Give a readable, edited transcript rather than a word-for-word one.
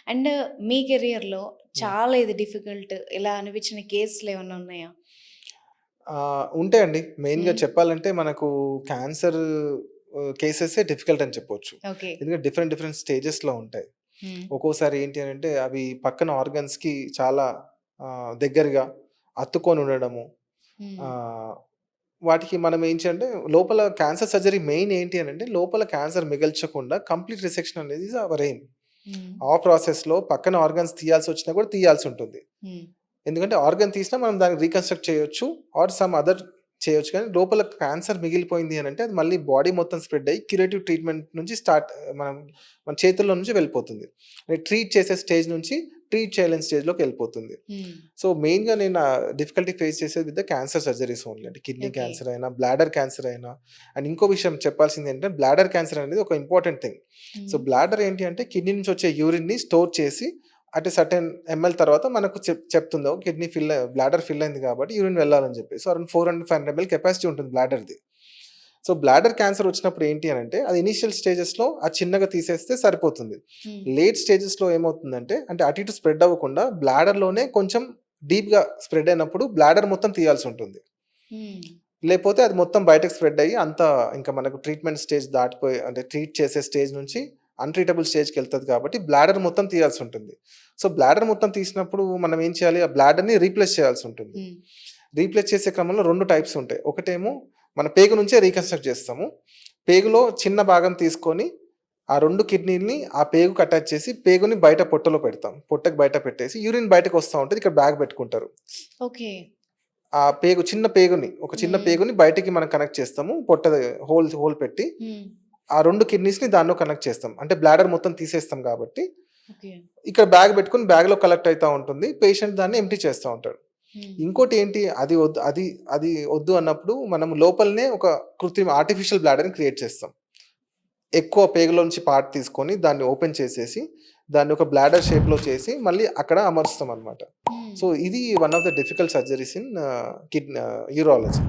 And మీ కెరియర్‌లో హ్మ్. చాలా ఇది డిఫికల్ట్ ఇలా అనిపించిన కేసులేమన్నా ఉన్నాయా? ఉంటాయండి. మెయిన్‌గా హ్మ్. చెప్పాలంటే మనకు క్యాన్సర్ కేసెసే డిఫికల్ట్ అని చెప్పొచ్చు. ఓకే. ఎందుకంటే డిఫరెంట్ డిఫరెంట్ స్టేజెస్‌లో ఉంటాయి. హ్మ్. ఒక్కోసారి ఏంటి అనంటే అవి పక్కన ఆర్గన్స్‌కి చాలా దగ్గరగా అత్తుకొని ఉండడము. హ్మ్. ఆహ్, వాటికి మనం ఏంటి అంటే లోపల క్యాన్సర్ సర్జరీ మెయిన్ ఏంటి అనంటే లోపల క్యాన్సర్ మిగల్చకుండా కంప్లీట్ రిసెక్షన్ అనేది ఈస్ అవర్ ఎయిమ్. హ్మ్. ఆ ప్రాసెస్‌లో పక్కన ఆర్గన్స్ తీయాల్సొచ్చినా కూడా తీయాల్సుంటుంది. హ్మ్. ఎందుకంటే ఆర్గన్ తీసినా మనం దాన్ని రీకన్‌స్ట్రక్ట్ చేయొచ్చు. ఆర్ సమ్ అదర్ చేయొచ్చు. కానీ లోపల క్యాన్సర్ మిగిలిపోయింది అనంటే అది మళ్ళీ బాడీ మొత్తం స్ప్రెడ్ అయ్యి క్యూరేటివ్ ట్రీట్‌మెంట్ నుంచి మనం మన చేతుల్లో నుంచి వెళ్ళిపోతుంది. ట్రీట్ చేసే స్టేజ్ నుంచి ట్రీట్ చేయలేని స్టేజ్‌లోకెళ్ళిపోతుంది. హ్మ్. సో, మెయిన్‌గా నేను డిఫికల్టీ ఫేస్ చేసేది with the cancer surgeries only. అంటే కిడ్నీ ఓకే. క్యాన్సర్ అయినా, బ్లాడర్ క్యాన్సర్ అయినా అండ్ ఇంకో విషయం చెప్పాల్సిందేంటంటే బ్లాడర్ క్యాన్సర్ అనేది ఒక ఇంపార్టెంట్ థింగ్. సో, హ్మ్. బ్లాడర్ ఏంటి అంటే కిడ్నీ నుంచి వచ్చే యూరిన్‌ని స్టోర్ చేసి అట్ ఎ సర్టెన్ ఎంఎల్ తర్వాత మనకు చెప్తుంది. కిడ్నీ బ్లాడర్ ఫిల్ అయింది కాబట్టి యూరిన్ వెళ్ళాలని చెప్పేసి. అరౌండ్ 400, 500 ఎంఎల్ కెపాసిటీ ఉంటుంది బ్లాడర్‌ది. సో, బ్లాడర్ క్యాన్సర్ వచ్చినప్పుడు ఏంటి అనంటే అది ఇనీషియల్ స్టేజెస్‌లో అది చిన్నగా తీసేస్తే సరిపోతుంది. హ్మ్. లేట్ స్టేజెస్‌లో ఏమవుతుందంటే అంటే అటు ఇటు స్ప్రెడ్ అవ్వకుండా బ్లాడర్‌లోనే కొంచెం డీప్‌గా స్ప్రెడ్ అయినప్పుడు బ్లాడర్ మొత్తం తీయాల్సుంటుంది. హ్మ్. లేపోతే అది మొత్తం బయటకి స్ప్రెడ్ అయ్యి అంతా ఇంకా మనకు ట్రీట్మెంట్ స్టేజ్ దాటిపోయి అంటే ట్రీట్ చేసే స్టేజ్ నుంచి అన్‌ట్రీటబుల్ స్టేజ్‌కెళ్తది కాబట్టి బ్లాడర్ మొత్తం తీయాల్సుంటుంది. సో, బ్లాడర్ మొత్తం తీసినప్పుడు మనం ఏం చేయాలి? ఆ బ్లాడర్‌ని రీప్లేస్ చేయాల్సుంటుంది. హ్మ్. రీప్లేస్ చేసే క్రమంలో 2 టైప్స్ ఉంటాయి. ఒకటేమో మన పేగు నుంచే రీకన్‌స్ట్రక్ట్ చేస్తాము. పేగులో చిన్న భాగం తీసుకొని ఆ 2 కిడ్నీలని ఆ పేగుకి అటాచ్ చేసి పేగుని బయట పొట్టలో పెడతాం. పొట్టకి బయట పెట్టేసి యూరిన్ బయటకొస్తా ఉంటది. ఇక్కడ బ్యాగ్ పెట్టుకుంటారు. ఓకే. ఆ పేగు చిన్న పేగుని, ఒక చిన్న హ్మ్. పేగుని బయటికి మనం కనెక్ట్ చేస్తాము. హోల్ హోల్ పెట్టి, హ్మ్. ఆ 2 కిడ్నీస్‌ని దానిలో కనెక్ట్ చేస్తాం. అంటే బ్లాడర్ మొత్తం తీసేస్తాం కాబట్టి, ఓకే. ఇక్కడ బ్యాగ్ పెట్టుకొని బ్యాగ్‌లో కలెక్ట్ అయితా ఉంటుంది. పేషెంట్ దాన్ని ఎంప్టీ చేస్తా ఉంటాడు. హ్మ్. ఇంకోటి ఏంటి అది వద్దు అన్నప్పుడు మనం లోపలనే ఒక కృత్రిమ ఆర్టిఫిషియల్ బ్లాడర్‌ని క్రియేట్ చేస్తాం. ఎక్కువ పేగులోంచి పార్ట్ తీసుకొని దాన్ని ఓపెన్ చేసేసి, దాన్ని ఒక బ్లాడర్ షేప్‌లో చేసి మళ్ళీ అక్కడ అమరుస్తామనమాట. హ్మ్. సో, ఇది one of the difficult surgeries in urology.